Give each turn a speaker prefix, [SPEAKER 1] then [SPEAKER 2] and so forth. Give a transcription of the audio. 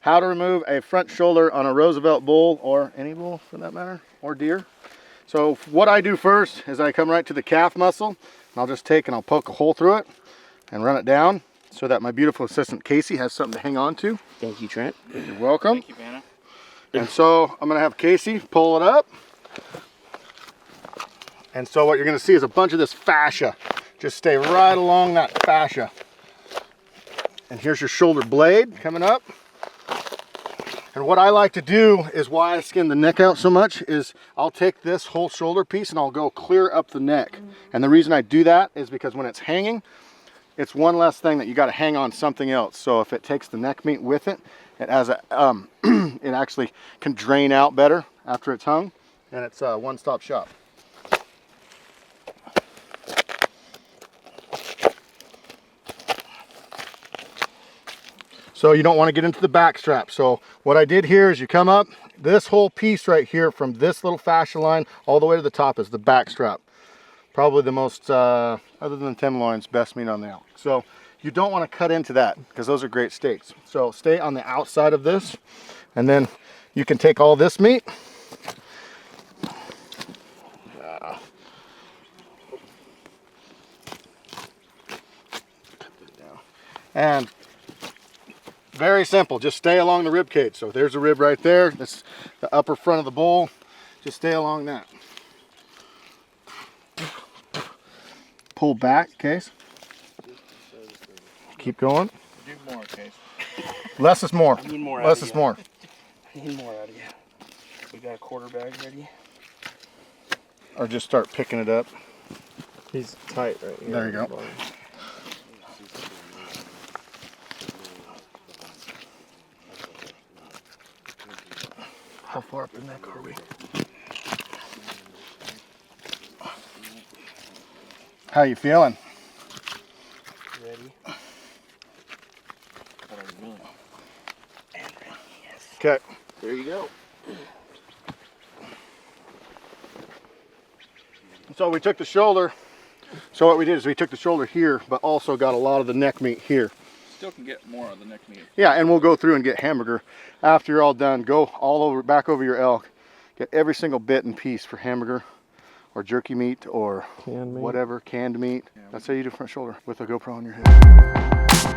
[SPEAKER 1] how to remove a front shoulder on a Roosevelt bull, or any bull for that matter, or deer. So what I do first is I come right to the calf muscle, and I'll just take and I'll poke a hole through it and run it down so that my beautiful assistant Casey has something to hang on to.
[SPEAKER 2] Thank you, Trent.
[SPEAKER 1] You're welcome.
[SPEAKER 3] Thank you, Vanna.
[SPEAKER 1] And so I'm gonna have Casey pull it up. And so what you're gonna see is a bunch of this fascia. Just stay right along that fascia. And here's your shoulder blade coming up. And what I like to do is why I skin the neck out so much is I'll take this whole shoulder piece and I'll go clear up the neck. And the reason I do that is because when it's hanging, it's one less thing that you got to hang on something else. So if it takes the neck meat with it, it has a it actually can drain out better after it's hung, and it's a one-stop shop. So you don't want to get into the back strap. So what I did here is you come up, this whole piece right here from this little fascia line all the way to the top is the back strap. Probably the most, other than tenderloins, best meat on the elk. So you don't want to cut into that because those are great steaks. So stay on the outside of this, and then you can take all this meat. And very simple, just stay along the rib cage. So there's a rib right there. That's the upper front of the bowl. Just stay along that. Pull back, Case. Keep going.
[SPEAKER 3] Do more, Case.
[SPEAKER 1] Less is more.
[SPEAKER 2] I need more.
[SPEAKER 1] Less is more.
[SPEAKER 2] I need more out of you. We got a quarter bag ready.
[SPEAKER 1] Or just start picking it up.
[SPEAKER 4] He's tight right here.
[SPEAKER 1] There you go. How far up the neck are we? How you feeling?
[SPEAKER 2] Ready. And ready, yes.
[SPEAKER 1] Okay.
[SPEAKER 2] There you go.
[SPEAKER 1] So we took the shoulder. So what we did is we took the shoulder here, but also got a lot of the neck meat here.
[SPEAKER 3] Still can get more of the neck meat.
[SPEAKER 1] Yeah, and we'll go through and get hamburger. After you're all done, go all over, back over your elk. Get every single bit and piece for hamburger or jerky meat or
[SPEAKER 4] Canned meat.
[SPEAKER 1] whatever, canned meat. That's how you do front shoulder with a GoPro on your head.